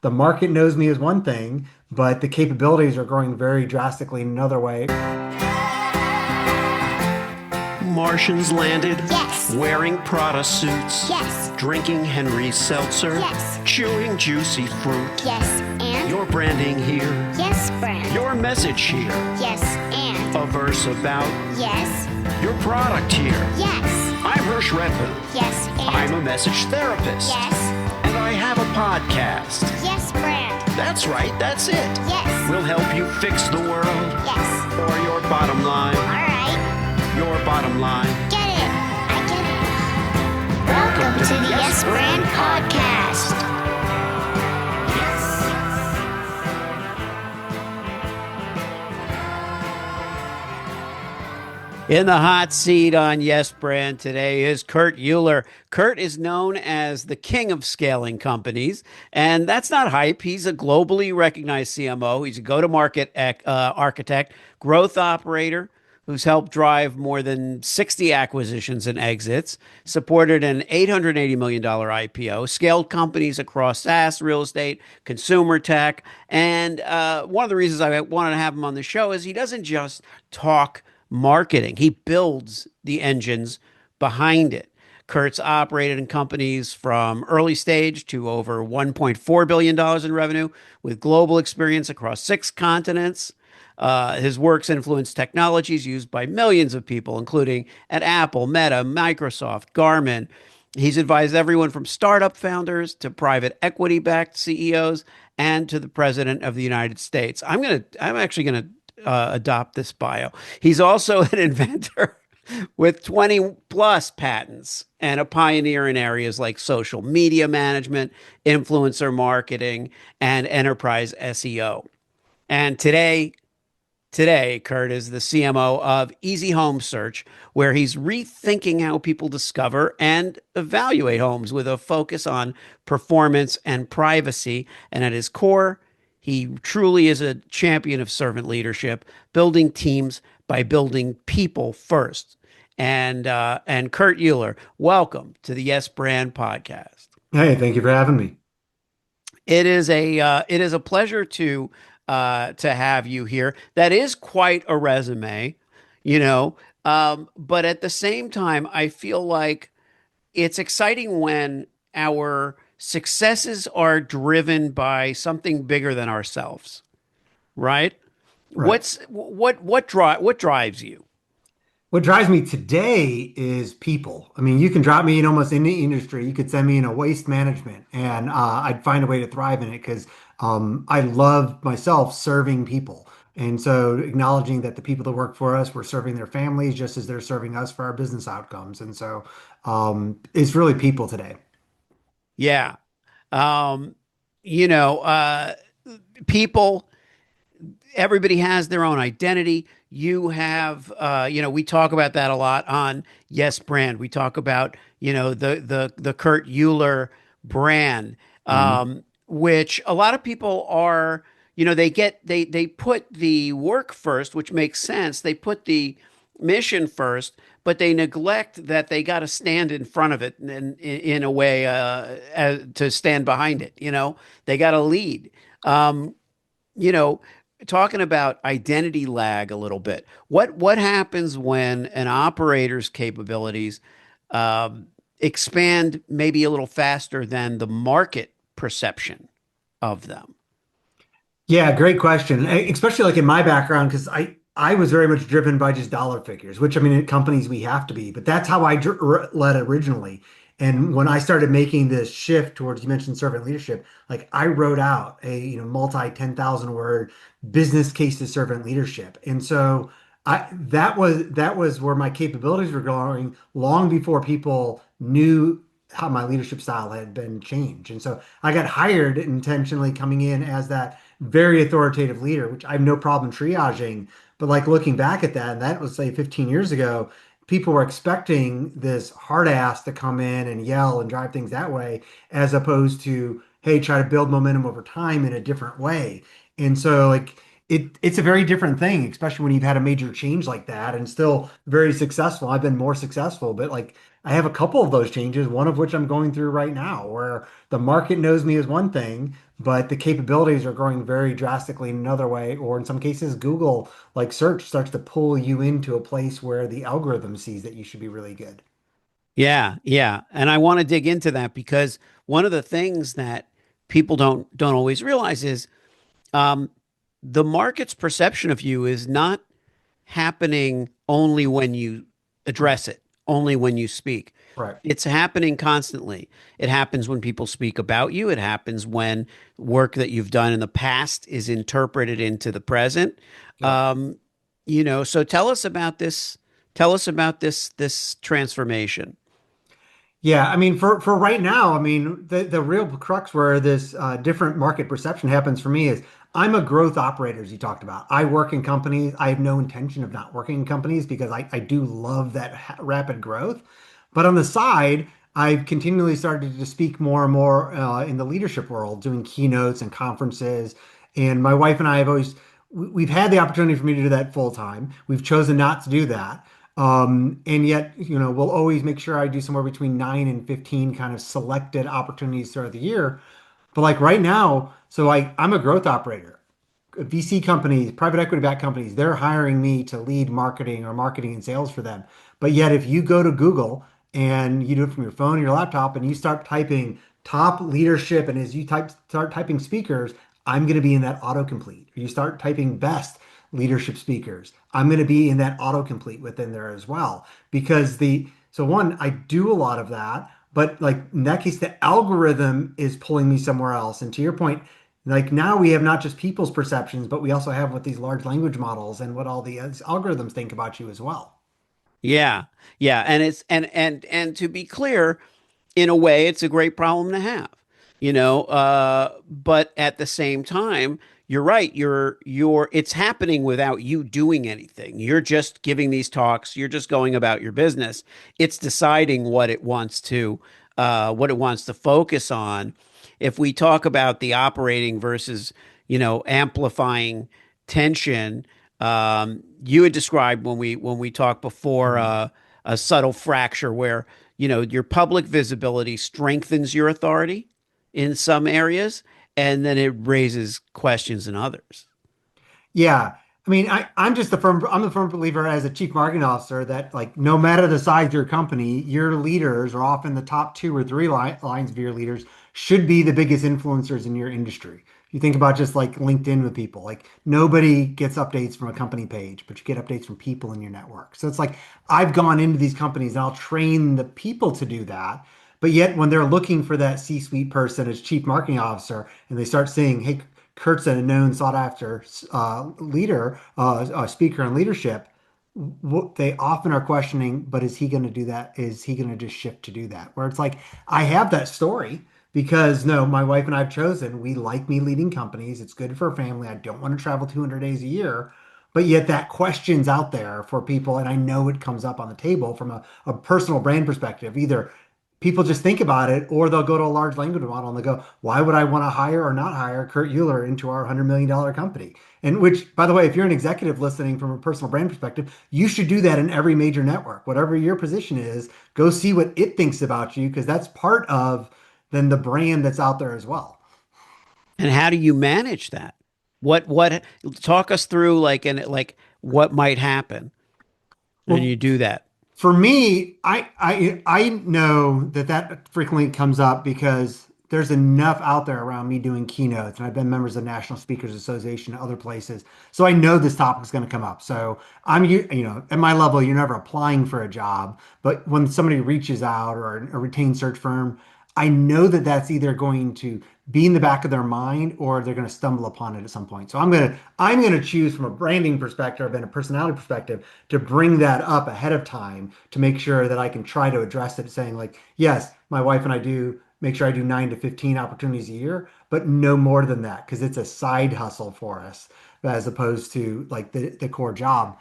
the market knows me as one thing, but the capabilities are growing very drastically in another way. Martians landed. Yes. Wearing Prada suits. Yes. Drinking Henry Seltzer. Yes. Chewing juicy fruit. Yes, and? Your branding here. Yes, brand. Your message here. Yes, and? A verse about Yes. your product here. Yes. I'm Hersh Rephun. Yes, and? I'm a message therapist. Yes. And I have a podcast. Yes, brand. That's right, that's it. Yes. We'll help you fix the world. Yes. Or your bottom line. All right. Your bottom line. Get it. I get it. Welcome to the Yes Brand Podcast. In the hot seat on Yes Brand today is Kurt Uhlir. Kurt is known as the king of scaling companies, and that's not hype. He's a globally recognized CMO. He's a go-to-market architect, growth operator who's helped drive more than 60 acquisitions and exits, supported an $880 million IPO, scaled companies across SaaS, real estate, consumer tech. And one of the reasons I wanted to have him on the show is he doesn't just talk marketing. He builds the engines behind it. Kurt's operated in companies from early stage to over $1.4 billion in revenue with global experience across 6 continents. His works influence technologies used by millions of people, including at Apple, Meta, Microsoft, Garmin. He's advised everyone from startup founders to private equity-backed CEOs and to the President of the United States. I'm actually gonna adopt this bio. He's also an inventor with 20 plus patents and a pioneer in areas like social media management, influencer marketing, and enterprise SEO. And today, Kurt is the CMO of Easy Home Search, where he's rethinking how people discover and evaluate homes with a focus on performance and privacy. And at his core, he truly is a champion of servant leadership, building teams by building people first. And Kurt Uhlir, welcome to the Yes Brand Podcast. Hey, thank you for having me. It is a pleasure to have you here. That is quite a resume, you know. But at the same time, I feel like it's exciting when our successes are driven by something bigger than ourselves, right? Right. What drives you? What drives me today is people. I mean, you can drop me in almost any industry. You could send me in a waste management, and I'd find a way to thrive in it because I love myself serving people. And so acknowledging that the people that work for us, we're serving their families just as they're serving us for our business outcomes. And so it's really people today. Yeah. Um, you know, people, everybody has their own identity. You have, we talk about that a lot on Yes Brand. We talk about, the Kurt Uhlir brand, Mhm. which a lot of people are, they put the work first, which makes sense. They put the mission first, but they neglect that they got to stand in front of it in a way to stand behind it. They got to lead. Um, you know, Talking about identity lag a little bit. What happens when an operator's capabilities um, expand maybe a little faster than the market perception of them? Yeah, great question. Especially like in my background, because I was very much driven by just dollar figures, which I mean, in companies we have to be, but that's how I led originally. And when I started making this shift towards, you mentioned servant leadership, like I wrote out a multi 10,000 word business case to servant leadership, and so that was where my capabilities were going long before people knew how my leadership style had been changed. And so I got hired intentionally coming in as that very authoritative leader, which I have no problem triaging. But like looking back at that, and that was say 15 years ago, people were expecting this hard ass to come in and yell and drive things that way, as opposed to, hey, try to build momentum over time in a different way. And so like it's a very different thing, especially when you've had a major change like that and still very successful. I've been more successful, but like I have a couple of those changes, one of which I'm going through right now, where the market knows me as one thing, but the capabilities are growing very drastically in another way, or in some cases, Google, like search, starts to pull you into a place where the algorithm sees that you should be really good. Yeah, yeah. And I want to dig into that because one of the things that people don't always realize is um, the market's perception of you is not happening only when you Right. address it, only when you speak. Right. It's happening constantly. It happens when people speak about you. It happens when work that you've done in the past is interpreted into the present. Yep. Um, so tell us about this. Tell us about this transformation. Yeah, I mean, for right now, I mean, the real crux where this different market perception happens for me is I'm a growth operator, as you talked about. I work in companies. I have no intention of not working in companies because I do love that rapid growth. But on the side, I've continually started to speak more and more in the leadership world, doing keynotes and conferences. And my wife and I have always we've had the opportunity for me to do that full time. We've chosen not to do that. And yet, we'll always make sure I do somewhere between 9 and 15 kind of selected opportunities throughout the year. But like right now, so I'm a growth operator. VC companies, private equity backed companies, they're hiring me to lead marketing or marketing and sales for them. But yet, if you go to Google and you do it from your phone or your laptop and you start typing top leadership, and as you start typing speakers, I'm going to be in that autocomplete. Or you start typing best leadership speakers, I'm going to be in that autocomplete within there as well. Because so one, I do a lot of that, but like in that case, the algorithm is pulling me somewhere else. And to your point, like now we have not just people's perceptions, but we also have what these large language models and what all the algorithms think about you as well. Yeah, yeah, and it's and to be clear, in a way, it's a great problem to have, but at the same time, you're right. It's happening without you doing anything. You're just giving these talks. You're just going about your business. It's deciding what it wants to focus on. If we talk about the operating versus, amplifying tension, you had described when we talked before Mhm. a subtle fracture where your public visibility strengthens your authority in some areas, and then it raises questions in others. Yeah. I mean, I'm a firm believer as a chief marketing officer that like no matter the size of your company, your leaders are often the top two or three lines of your leaders should be the biggest influencers in your industry. If you think about just like LinkedIn with people, like nobody gets updates from a company page, but you get updates from people in your network. So it's like I've gone into these companies and I'll train the people to do that. But yet when they're looking for that C-suite person as chief marketing officer and they start saying, hey, Kurt's a known sought after leader, speaker in leadership. They often are questioning, but is he going to do that? Is he going to just shift to do that? Where it's like, I have that story because no, my wife and I have chosen, we like me leading companies. It's good for a family. I don't want to travel 200 days a year. But yet that question's out there for people. And I know it comes up on the table from a personal brand perspective. Either people just think about it, or they'll go to a large language model and they go, why would I want to hire or not hire Kurt Uhlir into our $100 million company? And which, by the way, if you're an executive listening from a personal brand perspective, you should do that in every major network. Whatever your position is, go see what it thinks about you, because that's part of then the brand that's out there as well. And how do you manage that? What talk us through like what might happen when Well, you do that? for me, I know that that frequently comes up because there's enough out there around me doing keynotes, and I've been members of the National Speakers Association and other places, so I know this topic is going to come up. So at my level, you're never applying for a job, but when somebody reaches out or a retained search firm, I know that that's either going to be in the back of their mind or they're going to stumble upon it at some point. So I'm going to choose from a branding perspective and a personality perspective to bring that up ahead of time to make sure that I can try to address it, saying like, yes, my wife and I do make sure I do 9 to 15 opportunities a year, but no more than that because it's a side hustle for us as opposed to like the core job.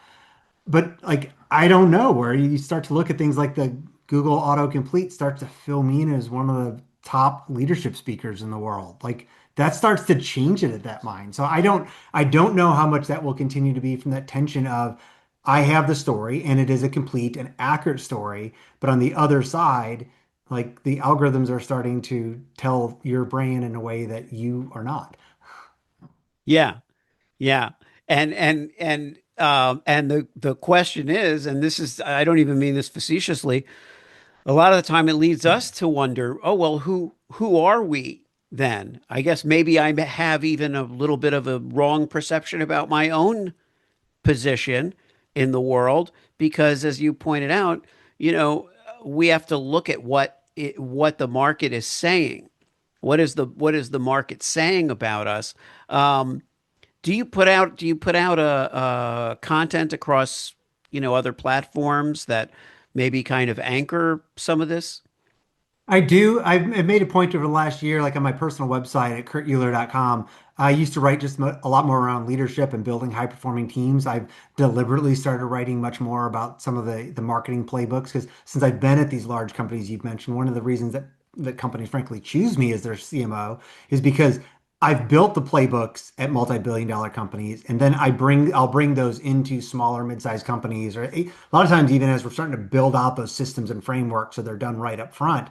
But like I don't know where you start to look at things like the Google autocomplete starts to fill me in as one of the top leadership speakers in the world. Like that starts to change it at that mind. So I don't know how much that will continue to be from that tension of I have the story and it is a complete and accurate story, but on the other side, Like the algorithms are starting to tell your brain in a way that you are not. Yeah. Yeah. And the question is, and this is, I don't even mean this facetiously, a lot of the time it leads us to wonder, oh well, who are we then? I guess maybe I have even a little bit of a wrong perception about my own position in the world because, as you pointed out, you know, we have to look at what the market is saying. What is the market saying about us? Um, do you put out a content across, other platforms that maybe kind of anchor some of this? I do. I've made a point over the last year, like on my personal website at kurtuhlir.com. I used to write just a lot more around leadership and building high performing teams. I've deliberately started writing much more about some of the marketing playbooks because since I've been at these large companies you've mentioned, one of the reasons that companies frankly choose me as their CMO is because I've built the playbooks at multi-billion dollar companies, and then I'll bring those into smaller, mid-sized companies, or a lot of times even as we're starting to build out those systems and frameworks so they're done right up front.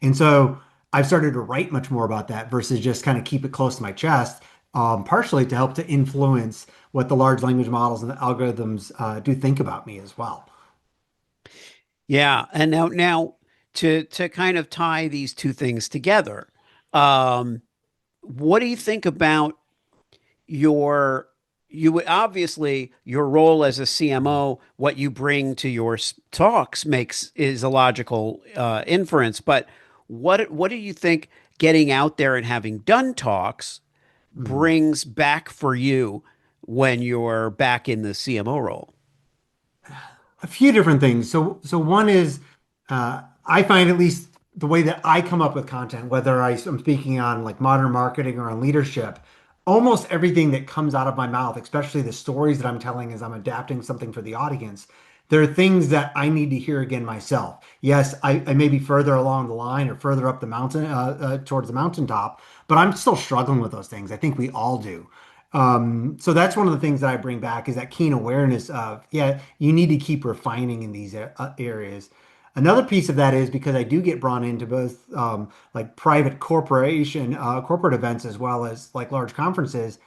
And so I've started to write much more about that versus just kind of keep it close to my chest, partially to help to influence what the large language models and the algorithms do think about me as well. Yeah, and now to kind of tie these two things together, um, what do you think about your you would obviously your role as a CMO, what you bring to your talks makes is a logical inference, but what do you think getting out there and having done talks Mhm. brings back for you when you're back in the CMO role? A few different things. So one is I find at least the way that I come up with content, whether I'm speaking on like modern marketing or on leadership, almost everything that comes out of my mouth, especially the stories that I'm telling as I'm adapting something for the audience, there are things that I need to hear again myself. Yes, I may be further along the line or further up the mountain towards the mountaintop, but I'm still struggling with those things. I think we all do. So that's one of the things that I bring back is that keen awareness of, yeah, you need to keep refining in these areas. Another piece of that is because I do get brought into both like corporate events as well as like large conferences.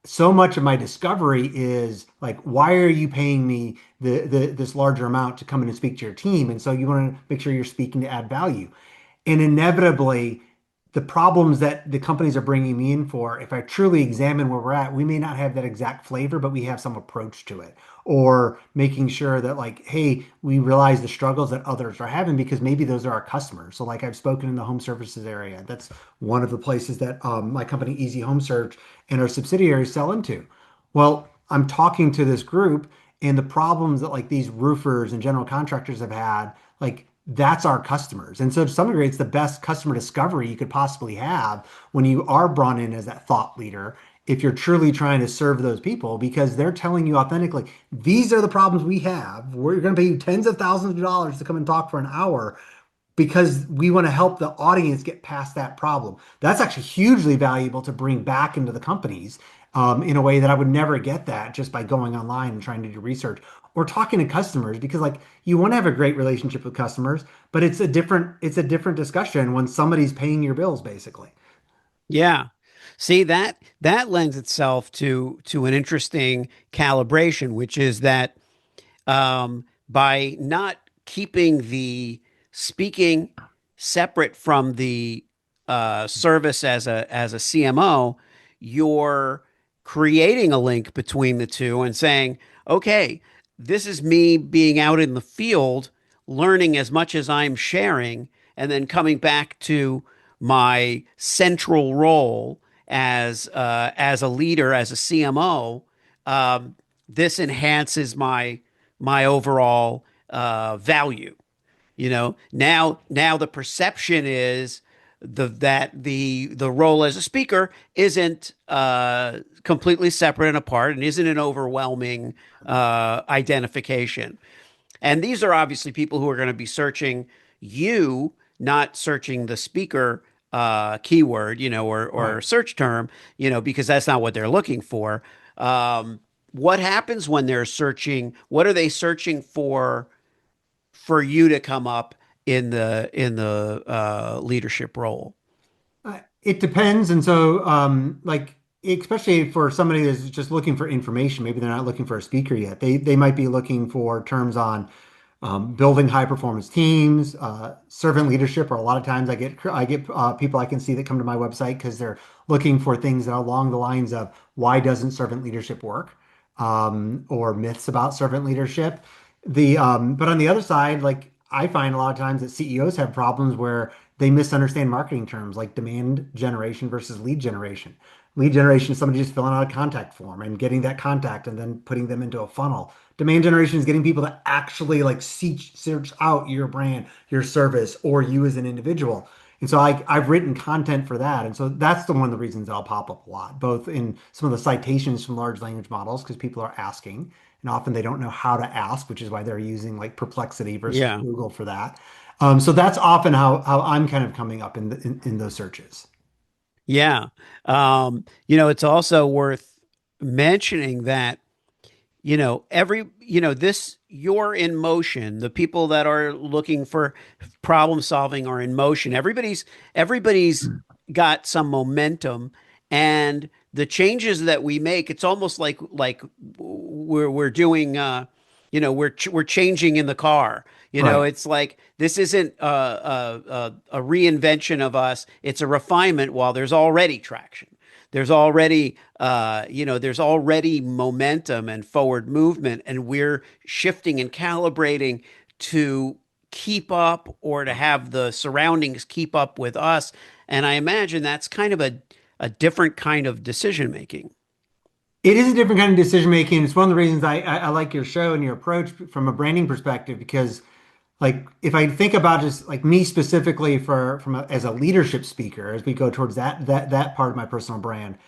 So much of my discovery is like, why are you paying me this larger amount to come in and speak to your team? And so you want to make sure you're speaking to add value. And inevitably, the problems that the companies are bringing me in for, if I truly examine where we're at, we may not have that exact flavor, but we have some approach to it. Or making sure that, like, hey, we realize the struggles that others are having because maybe those are our customers. So, like, I've spoken in the home services area. That's one of the places that my company, Easy Home Search, and our subsidiaries sell into. Well, I'm talking to this group, and the problems that, like, these roofers and general contractors have had, like, that's our customers. And so to some degree, it's the best customer discovery you could possibly have when you are brought in as that thought leader, if you're truly trying to serve those people, because they're telling you authentically, these are the problems we have. We're going to pay you tens of thousands of dollars to come and talk for an hour because we want to help the audience get past that problem. That's actually hugely valuable to bring back into the companies in a way that I would never get that just by going online and trying to do research or talking to customers because like you want to have a great relationship with customers, but it's a different discussion when somebody's paying your bills basically. Yeah. See, that lends itself to an interesting calibration, which is that by not keeping the speaking separate from the service as a CMO, you're creating a link between the two and saying, okay, this is me being out in the field, learning as much as I'm sharing, and then coming back to my central role as a leader, as a CMO. This enhances my overall value. Now the perception is that the role as a speaker isn't completely separate and apart and isn't an overwhelming identification. And these are obviously people who are going to be searching you, not searching the speaker keyword, or Right. search term, because that's not what they're looking for. What happens when they're searching? What are they searching for you to come up? in the leadership role? It depends. And so, like, especially for somebody that's just looking for information, maybe they're not looking for a speaker yet. They might be looking for terms on building high performance teams, servant leadership, or a lot of times I get people I can see that come to my website because they're looking for things that are along the lines of why doesn't servant leadership work, or myths about servant leadership. But on the other side, like I find a lot of times that CEOs have problems where they misunderstand marketing terms like demand generation versus lead generation. Lead generation is somebody just filling out a contact form and getting that contact and then putting them into a funnel. Demand generation is getting people to actually like search out your brand, your service, or you as an individual. And so I've written content for that. And so that's the one of the reasons I'll pop up a lot, both in some of the citations from large language models, because people are asking, and often they don't know how to ask, which is why they're using like Perplexity versus Yeah. Google for that. So that's often how I'm kind of coming up in those searches. Yeah. It's also worth mentioning that this, you're in motion. The people that are looking for problem solving are in motion. Everybody's got some momentum, and the changes that we make, it's almost like we're doing, we're changing in the car. Right. It's like this isn't a reinvention of us. It's a refinement while there's already traction. There's already momentum and forward movement, and we're shifting and calibrating to keep up, or to have the surroundings keep up with us. And I imagine that's kind of a different kind of decision making. It is a different kind of decision making. It's one of the reasons I like your show and your approach from a branding perspective, because like if I think about just like me specifically as a leadership speaker, as we go towards that part of my personal brand,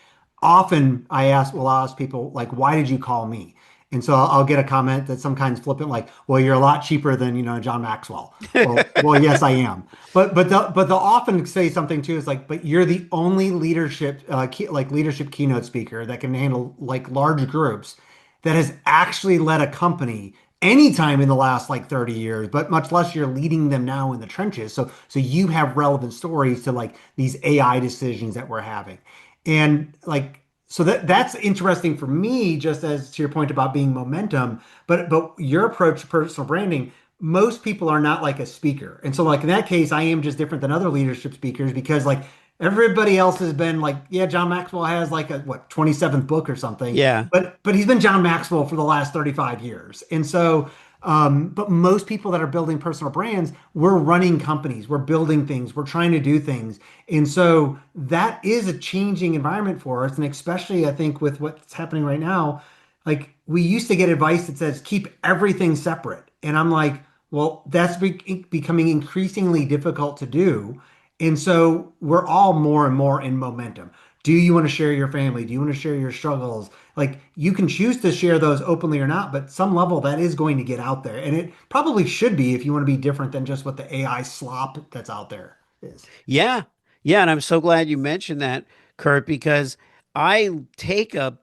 often will ask people like, why did you call me? And so I'll get a comment that's sometimes flippant, like, well, you're a lot cheaper than, John Maxwell. Well, yes, I am. But they'll often say something too, is like, but you're the only leadership keynote speaker that can handle like large groups that has actually led a company anytime in the last like 30 years, but much less you're leading them now in the trenches. So you have relevant stories to like these AI decisions that we're having. And like so that's interesting for me, just as to your point about being momentum, but your approach to personal branding, most people are not like a speaker. And so like in that case, I am just different than other leadership speakers because like everybody else has been like, yeah, John Maxwell has like a what 27th book or something, Yeah. but he's been John Maxwell for the last 35 years. And so but most people that are building personal brands, we're running companies, we're building things, we're trying to do things. And so that is a changing environment for us. And especially, I think, with what's happening right now, like we used to get advice that says keep everything separate. And I'm like, well, that's becoming increasingly difficult to do. And so we're all more and more in momentum. Do you want to share your family? Do you want to share your struggles? Like you can choose to share those openly or not, but some level that is going to get out there. And it probably should be if you want to be different than just what the AI slop that's out there is. Yeah. Yeah. And I'm so glad you mentioned that, Kurt, because I take a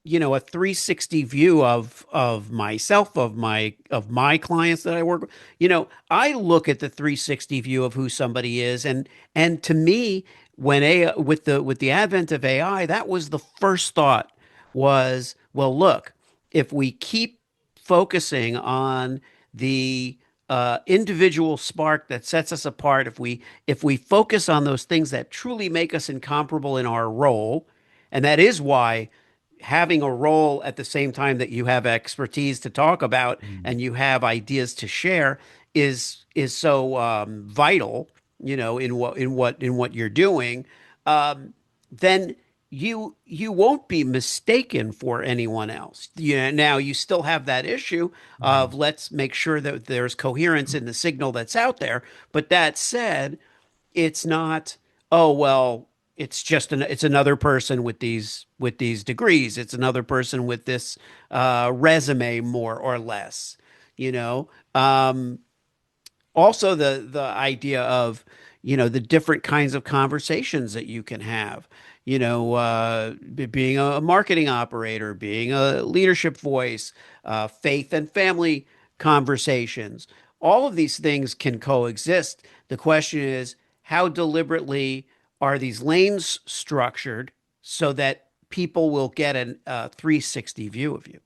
360 view of myself, of my clients that I work with. I look at the 360 view of who somebody is. And to me, when with the advent of AI, that was the first thought was, well, look, if we keep focusing on the individual spark that sets us apart, if we focus on those things that truly make us incomparable in our role, and that is why having a role at the same time that you have expertise to talk about Mm. and you have ideas to share is so vital, in what you're doing. Then you won't be mistaken for anyone else. Now you still have that issue of let's make sure that there's coherence in the signal that's out there. But that said, it's not, oh well, it's another person with these degrees. It's another person with this resume, more or less. You know. Also, the idea of the different kinds of conversations that you can have. Being a marketing operator, being a leadership voice, faith and family conversations, all of these things can coexist. The question is, how deliberately are these lanes structured so that people will get a 360 view of you?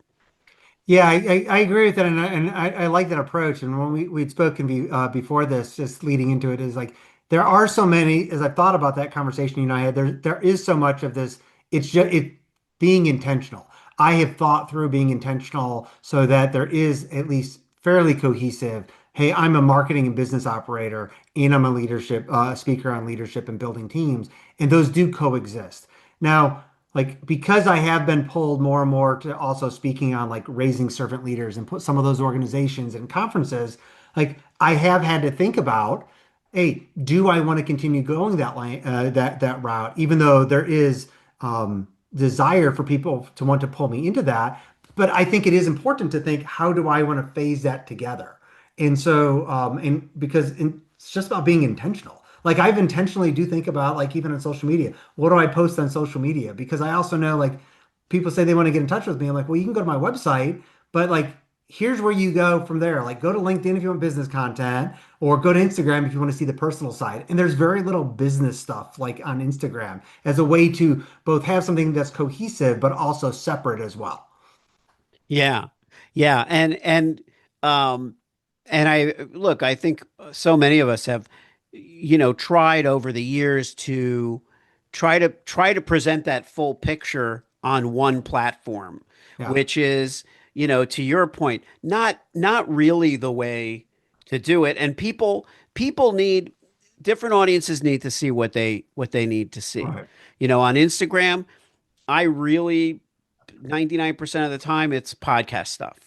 Yeah, I agree with that, and I like that approach. And when we'd spoken before this, just leading into it, is like there are so many. As I've thought about that conversation you and I had, there is so much of this. It's just it being intentional. I have thought through being intentional so that there is at least fairly cohesive. Hey, I'm a marketing and business operator, and I'm a leadership speaker on leadership and building teams, and those do coexist. Now, like because I have been pulled more and more to also speaking on like raising servant leaders and put some of those organizations and conferences, like I have had to think about, hey, do I want to continue going that line, that route, even though there is desire for people to want to pull me into that. But I think it is important to think, how do I want to phase that together? And so, and because it's just about being intentional. Like I've intentionally do think about like even on social media, what do I post on social media? Because I also know like people say they want to get in touch with me. I'm like, well, you can go to my website, but like here's where you go from there. Like go to LinkedIn if you want business content, or go to Instagram if you want to see the personal side. And there's very little business stuff like on Instagram as a way to both have something that's cohesive but also separate as well. Yeah. Yeah. Um and I look, I think so many of us have, tried over the years to try to present that full picture on one platform, Yeah. which is, to your point, not really the way to do it. And people need different audiences need to see what they need to see. Right. On Instagram, I really 99% of the time it's podcast stuff.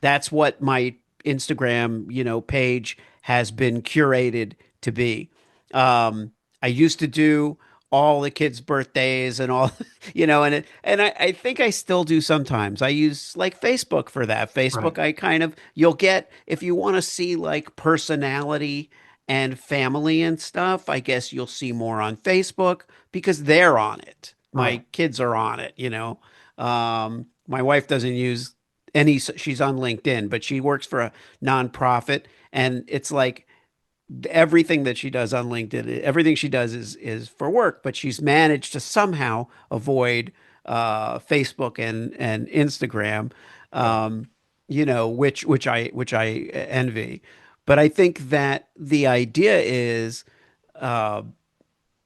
That's what my Instagram, page has been curated to be. I used to do all the kids' birthdays and all, and I think I still do sometimes. I use like Facebook for that. Right. Facebook, I kind of, you'll get, if you want to see like personality and family and stuff, I guess you'll see more on Facebook because they're on it. My Right. kids are on it. My wife doesn't use any, she's on LinkedIn, but she works for a nonprofit, and it's like everything that she does on LinkedIn, everything she does is for work, but she's managed to somehow avoid Facebook and Instagram, Right. which I envy. But I think that the idea is uh,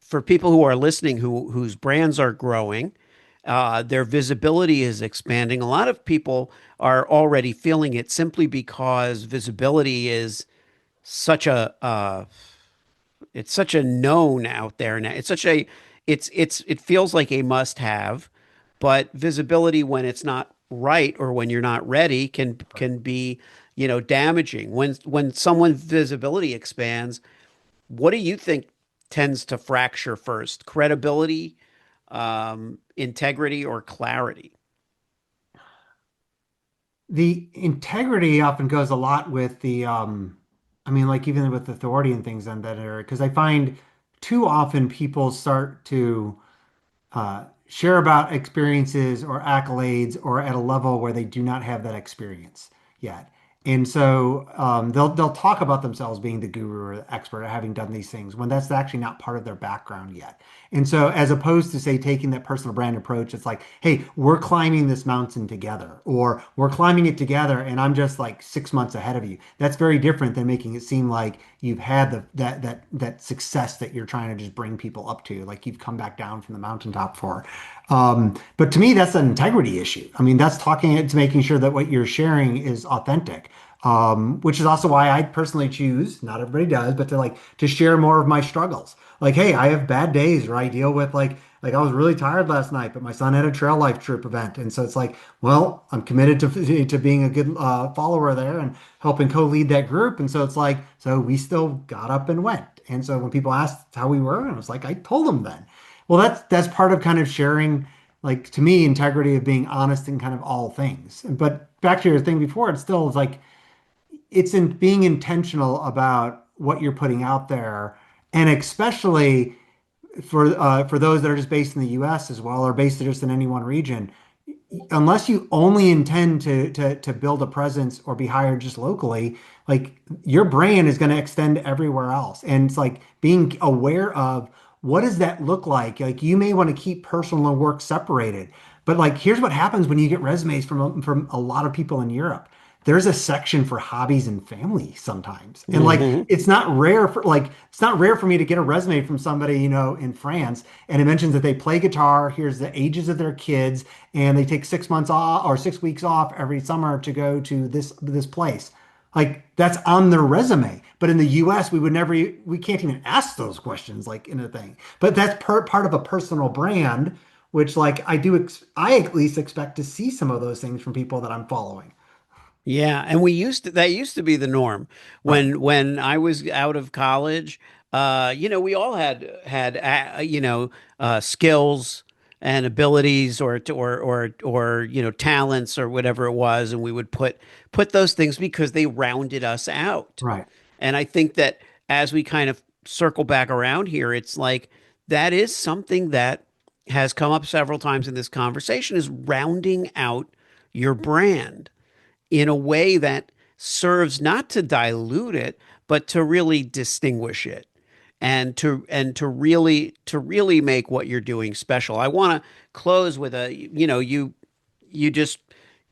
for people who are listening whose brands are growing, their visibility is expanding. A lot of people are already feeling it simply because visibility is such a it's such a known out there now. It feels like a must have, but visibility when it's not right or when you're not ready can be, damaging. When someone's visibility expands, what do you think tends to fracture first? Credibility, integrity, or clarity? The integrity often goes a lot with I mean, like even with authority and things on that area, because I find too often people start to share about experiences or accolades or at a level where they do not have that experience yet. And so they'll talk about themselves being the guru or the expert at having done these things when that's actually not part of their background yet. And so as opposed to say taking that personal brand approach, it's like, hey, we're climbing this mountain together, or we're climbing it together and I'm just like 6 months ahead of you. That's very different than making it seem like you've had that success that you're trying to just bring people up to, like you've come back down from the mountaintop for. But to me, that's an integrity issue. I mean, that's talking to making sure that what you're sharing is authentic. Which is also why I personally choose, not everybody does, but to share more of my struggles. Like, hey, I have bad days where I deal with like I was really tired last night, but my son had a trail life troop event, and so it's like, well, I'm committed to being a good follower there and helping co-lead that group, and so it's like, so we still got up and went. And so when people asked how we were, and I was like, I told them then. Well, that's part of kind of sharing, like to me, integrity of being honest in kind of all things. But back to your thing before, it still is like it's in being intentional about what you're putting out there, and especially for those that are just based in the U.S. as well, or based just in any one region. unless you only intend to build a presence or be hired just locally, like your brand is going to extend everywhere else. And it's like being aware of what does that look like? Like you may want to keep personal and work separated, but like here's what happens when you get resumes from a lot of people in Europe. There's a section for hobbies and family sometimes. And like Hmm. it's not rare for me to get a resume from somebody, in France, and it mentions that they play guitar, here's the ages of their kids, and they take 6 months off or 6 weeks off every summer to go to this place. Like that's on their resume. But in the US, we can't even ask those questions like in a thing. But that's part of a personal brand, which like I at least expect to see some of those things from people that I'm following. Yeah, and that used to be the norm Right. when I was out of college. We all had skills and abilities or talents or whatever it was, and we would put those things because they rounded us out. Right. And I think that as we kind of circle back around here, it's like that is something that has come up several times in this conversation is rounding out your brand in a way that serves not to dilute it, but to really distinguish it and to really make what you're doing special. I want to close with you just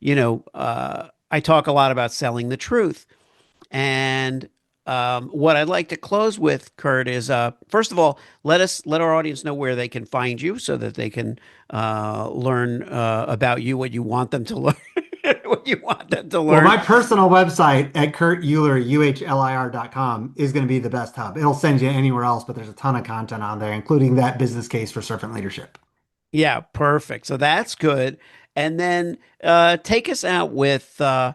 I talk a lot about selling the truth. And what I'd like to close with, Kurt, is first of all, let our audience know where they can find you so that they can learn about you, what you want them to learn, what you want them to Well, my learn. personal website at Kurt Uhlir, uhlir.com is going to be the best hub. It'll send you anywhere else, but there's a ton of content on there, including that business case for servant leadership. Yeah, perfect. So that's good. And then take us out with a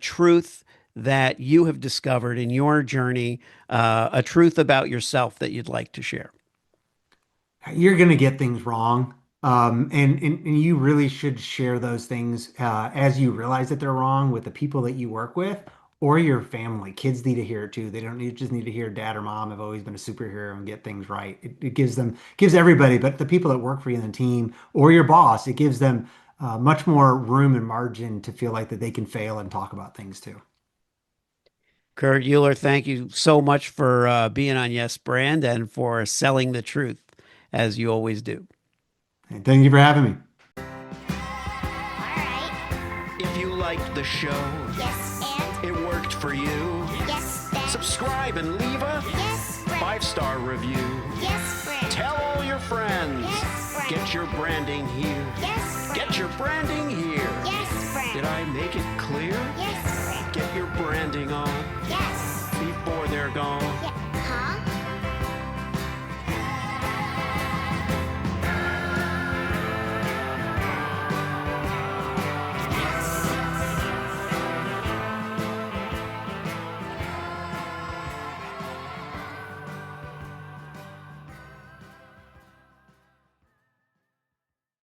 truth that you have discovered in your journey, a truth about yourself that you'd like to share. You're going to get things wrong. And you really should share those things as you realize that they're wrong with the people that you work with or your family. Kids need to hear it too. They don't just need to hear dad or mom have always been a superhero and get things right. It gives everybody, but the people that work for you in the team or your boss, it gives them much more room and margin to feel like that they can fail and talk about things too. Kurt Euler, thank you so much for being on Yes Brand and for selling the truth as you always do. And thank you for having me. Alright. If you liked the show, Yes, and? it worked for you, Yes, then? subscribe and leave a Yes, friend. 5-star review. Yes, friend. Tell all your friends. Yes, friend. Get your branding here. Yes, friend. Get your branding here. Yes, friend. Did I make it clear? Yes, friend. Get your branding on.